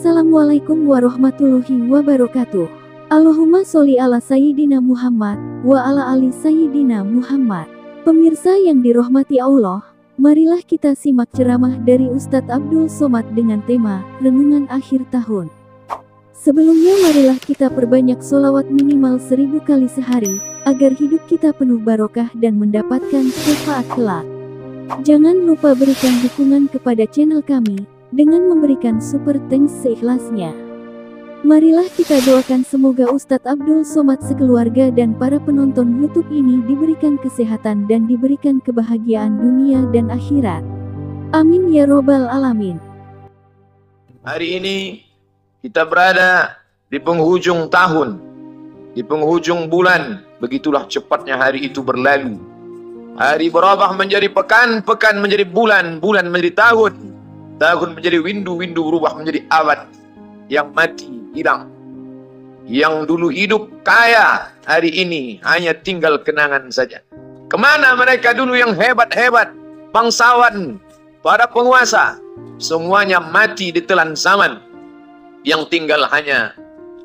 Assalamualaikum warahmatullahi wabarakatuh. Allahumma sholli ala Sayyidina Muhammad wa ala ali Sayyidina Muhammad. Pemirsa yang dirahmati Allah, marilah kita simak ceramah dari Ustadz Abdul Somad dengan tema Renungan Akhir Tahun. Sebelumnya marilah kita perbanyak sholawat minimal 1000 kali sehari, agar hidup kita penuh barokah dan mendapatkan syafaat kelak. Jangan lupa berikan dukungan kepada channel kami dengan memberikan super thanks seikhlasnya. Marilah kita doakan semoga Ustadz Abdul Somad sekeluarga dan para penonton YouTube ini diberikan kesehatan dan diberikan kebahagiaan dunia dan akhirat. Amin ya robbal alamin. Hari ini kita berada di penghujung tahun, di penghujung bulan. Begitulah cepatnya hari itu berlalu. Hari berubah menjadi pekan, pekan menjadi bulan, bulan menjadi tahun. Tahun menjadi windu, windu berubah menjadi abad. Yang mati, hilang. Yang dulu hidup kaya, hari ini hanya tinggal kenangan saja. Kemana mereka dulu yang hebat-hebat? Bangsawan, para penguasa, semuanya mati ditelan zaman. Yang tinggal hanya,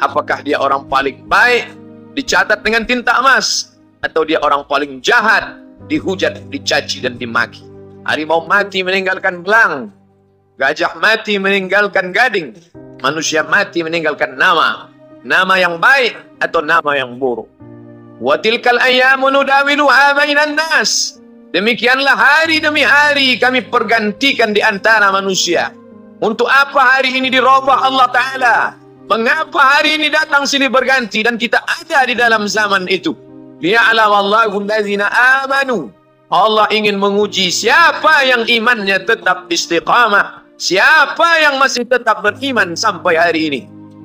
apakah dia orang paling baik, dicatat dengan tinta emas, atau dia orang paling jahat, dihujat, dicaci, dan dimaki. Harimau mati meninggalkan belang. Gajah mati meninggalkan gading. Manusia mati meninggalkan nama. Nama yang baik atau nama yang buruk. Wa tilkal ayyamu nudawiluha bainan nas. Demikianlah hari demi hari kami pergantikan di antara manusia. Untuk apa hari ini dirubah Allah Ta'ala? Mengapa hari ini datang sini berganti dan kita ada di dalam zaman itu? Liya'lamallahu allazina amanu. Allah ingin menguji siapa yang imannya tetap istiqamah. Siapa yang masih tetap beriman sampai hari ini?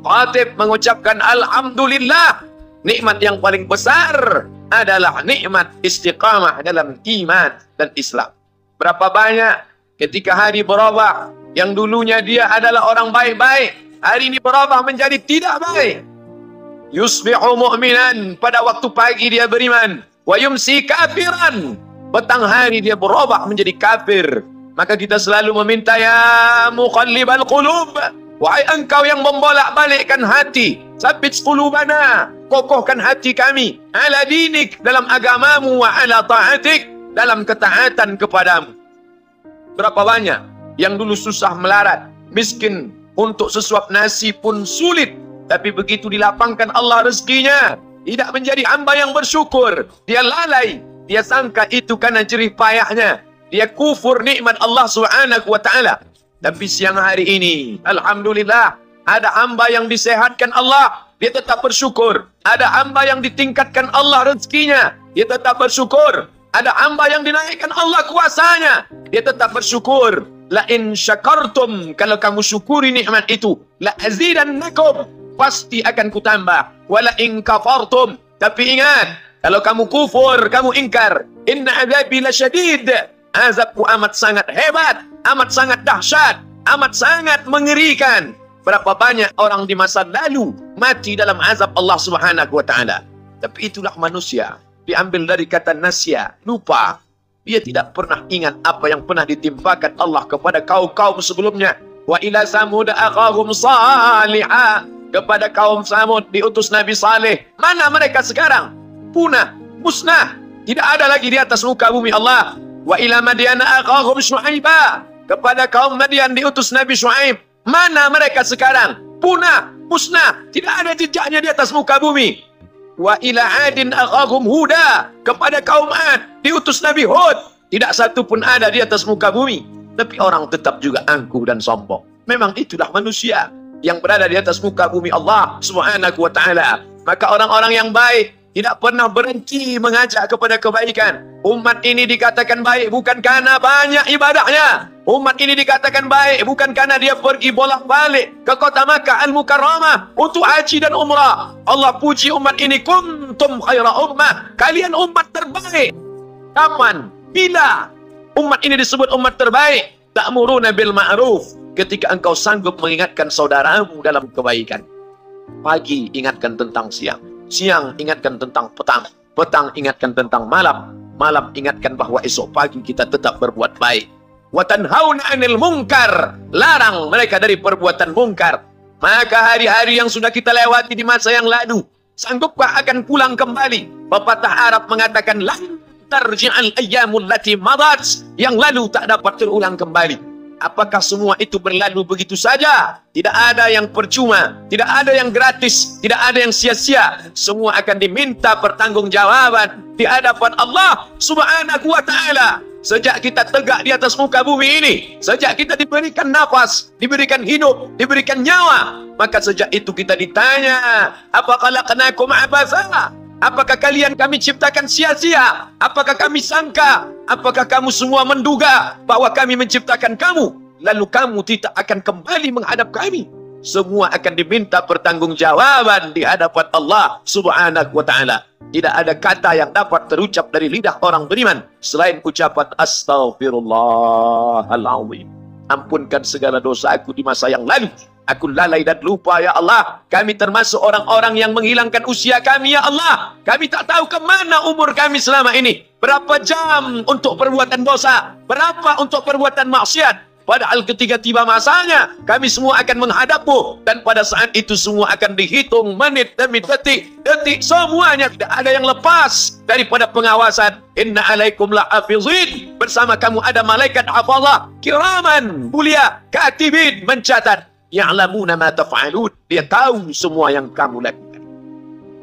Khatib mengucapkan Alhamdulillah. Nikmat yang paling besar adalah nikmat istiqamah dalam iman dan Islam. Berapa banyak ketika hari berubah, yang dulunya dia adalah orang baik-baik, hari ini berubah menjadi tidak baik. Yusbihu mu'minan, pada waktu pagi dia beriman. Wa yumsi kafiran, petang hari dia berubah menjadi kafir. Maka kita selalu meminta, ya muqallibal qulub, wahai engkau yang membolak-balikkan hati, tsabbit qulubana, kokohkan hati kami, ala dinik, dalam agamamu, wa ala ta'atik, dalam ketaatan kepadamu. Berapa banyak yang dulu susah melarat, miskin, untuk sesuap nasi pun sulit, tapi begitu dilapangkan Allah rezekinya, tidak menjadi hamba yang bersyukur. Dia lalai, dia sangka itu karena jerih payahnya. Dia kufur nikmat Allah Subhanahu wa Ta'ala. Tapi siang hari ini, alhamdulillah, ada hamba yang disehatkan Allah, dia tetap bersyukur. Ada hamba yang ditingkatkan Allah rezekinya, dia tetap bersyukur. Ada hamba yang dinaikkan Allah kuasanya, dia tetap bersyukur. La in syakartum, kalau kamu syukuri nikmat itu, la azidannakum, pasti akan kutambah. Wala in kafartum, tapi ingat, kalau kamu kufur, kamu ingkar, inna azabi lasyadid, azabku amat sangat hebat, amat sangat dahsyat, amat sangat mengerikan. Berapa banyak orang di masa lalu mati dalam azab Allah Subhanahu wa Ta'ala. Tapi itulah manusia, diambil dari kata nasya, lupa. Dia tidak pernah ingat apa yang pernah ditimpakan Allah kepada kaum-kaum sebelumnya. Wa ila samud akhahum salihah, kepada kaum Samud diutus Nabi Saleh. Mana mereka sekarang? Punah, musnah, tidak ada lagi di atas muka bumi Allah. Wa ila Madyana akhahum Syu'aiba, kepada kaum Madian diutus Nabi Syu'aib. Mana mereka sekarang? Punah, musnah, tidak ada jejaknya di atas muka bumi. Wa ila Adin akhahum Huda, kepada kaum Ad diutus Nabi Hud. Tidak satu pun ada di atas muka bumi. Tapi orang tetap juga angkuh dan sombong. Memang itulah manusia yang berada di atas muka bumi Allah Subhanahu wa Ta'ala. Maka orang-orang yang baik tidak pernah berhenti mengajak kepada kebaikan. Umat ini dikatakan baik bukan karena banyak ibadahnya. Umat ini dikatakan baik bukan karena dia pergi bolak-balik ke kota Makkah Al-Mukarramah untuk haji dan umrah. Allah puji umat ini, kuntum khaira ummah, kalian umat terbaik. Kapan? Bila umat ini disebut umat terbaik? Ta'muruna bil ma'ruf, ketika engkau sanggup mengingatkan saudaramu dalam kebaikan. Pagi ingatkan tentang siang, siang ingatkan tentang petang, petang ingatkan tentang malam, malam ingatkan bahwa esok pagi kita tetap berbuat baik. Wa tanhauna 'anil munkar, larang mereka dari perbuatan mungkar. Maka hari-hari yang sudah kita lewati di masa yang lalu, sanggupkah akan pulang kembali? Pepatah Arab mengatakan, lan tarji'al ayyamul lati madat, yang lalu tak dapat terulang kembali. Apakah semua itu berlalu begitu saja? Tidak ada yang percuma, tidak ada yang gratis, tidak ada yang sia-sia. Semua akan diminta pertanggungjawaban di hadapan Allah Subhanahu wa Ta'ala. Sejak kita tegak di atas muka bumi ini, sejak kita diberikan nafas, diberikan hidup, diberikan nyawa, maka sejak itu kita ditanya, apakah khalaqnakum abatha? Apakah kalian kami ciptakan sia-sia? Apakah kami sangka? Apakah kamu semua menduga bahwa kami menciptakan kamu, lalu kamu tidak akan kembali menghadap kami? Semua akan diminta pertanggungjawaban di hadapan Allah Subhanahu wa Ta'ala. Tidak ada kata yang dapat terucap dari lidah orang beriman selain ucapan Astaghfirullahaladzim. Ampunkan segala dosa aku di masa yang lalu. Aku lalai dan lupa, ya Allah. Kami termasuk orang-orang yang menghilangkan usia kami, ya Allah. Kami tak tahu kemana umur kami selama ini. Berapa jam untuk perbuatan dosa, berapa untuk perbuatan maksiat. Padahal ketika tiba masanya, kami semua akan menghadapmu. Dan pada saat itu semua akan dihitung menit demi detik. Detik semuanya, tidak ada yang lepas daripada pengawasan. Inna alaikum la'afizin. Bersama kamu ada malaikat hafazah kiraman, mulia, katibin, mencatat. Ya'lamuna ma taf'alun. Dia tahu semua yang kamu lakukan.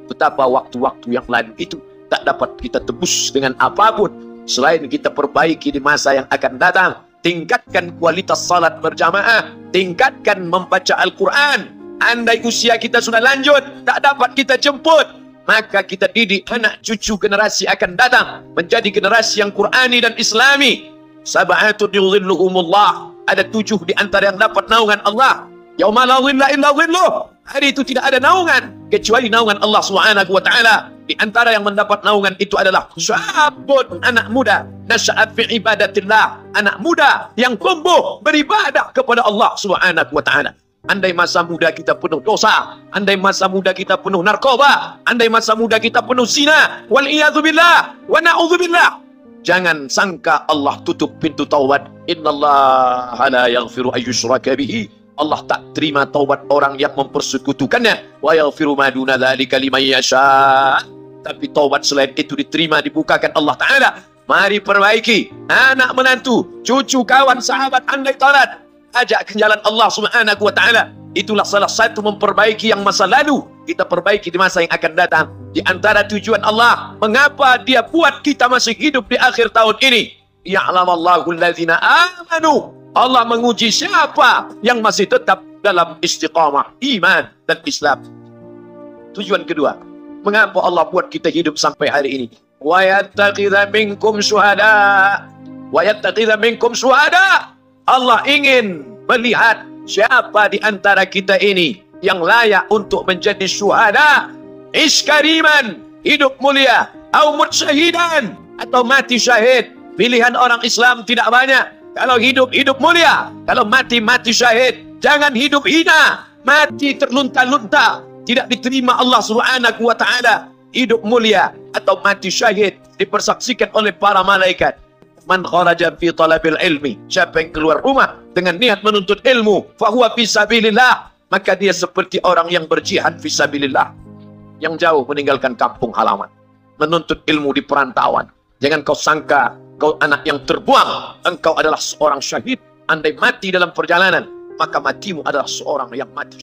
Betapa waktu-waktu yang lalu itu tak dapat kita tebus dengan apapun selain kita perbaiki di masa yang akan datang. Tingkatkan kualitas salat berjamaah, tingkatkan membaca Al-Quran. Andai usia kita sudah lanjut, tak dapat kita jemput, maka kita didik anak cucu generasi akan datang menjadi generasi yang Qurani dan Islami. Sab'atun yudhilluhumullah. Ada 7 di antara yang dapat naungan Allah. Yauma la dhilla illa dhilluh. Hari itu tidak ada naungan kecuali naungan Allah Subhanahu wa Ta'ala. Di antara yang mendapat naungan itu adalah syabun, anak muda, nasya'at fi ibadatillah, anak muda yang tumbuh beribadah kepada Allah Subhanahu wa Ta'ala. Andai masa muda kita penuh dosa, andai masa muda kita penuh narkoba, andai masa muda kita penuh zina, wal iyadzubillah wa na'udzubillah, jangan sangka Allah tutup pintu taubat. Innallaha la yaghfiru ayyushraka bihi. Allah tak terima taubat orang yang mempersekutukannya. Wa yaghfiru ma duna dzalika liman yasha. Tapi taubat selain itu diterima, dibukakan Allah Ta'ala. Mari perbaiki anak menantu, cucu, kawan, sahabat, andai taat, ajak ke jalan Allah Subhanahu wa Ta'ala. Itulah salah satu memperbaiki yang masa lalu, kita perbaiki di masa yang akan datang. Di antara tujuan Allah mengapa Dia buat kita masih hidup di akhir tahun ini, ya'lamallahu allazina amanu. Allah menguji siapa yang masih tetap dalam istiqamah iman dan Islam. Tujuan kedua, mengapa Allah buat kita hidup sampai hari ini? Wa yattakhidha minkum syuhada. Wa yattakhidha minkum syuhada. Allah ingin melihat siapa di antara kita ini yang layak untuk menjadi syuhada. Iskariman, hidup mulia, au mutsyahidan, atau mati syahid. Pilihan orang Islam tidak banyak. Kalau hidup, hidup mulia. Kalau mati, mati syahid. Jangan hidup hina, mati terlunta-lunta, tidak diterima Allah Subhanahu wa Ta'ala. Hidup mulia atau mati syahid dipersaksikan oleh para malaikat. Man kharaja fi talabil ilmi, siapa yang keluar rumah dengan niat menuntut ilmu, fahuwa fi sabilillah, maka dia seperti orang yang berjihad fi sabilillah, yang jauh meninggalkan kampung halaman, menuntut ilmu di perantauan. Jangan kau sangka kau anak yang terbuang, engkau adalah seorang syahid. Andai mati dalam perjalanan, maka matimu adalah seorang yang mati.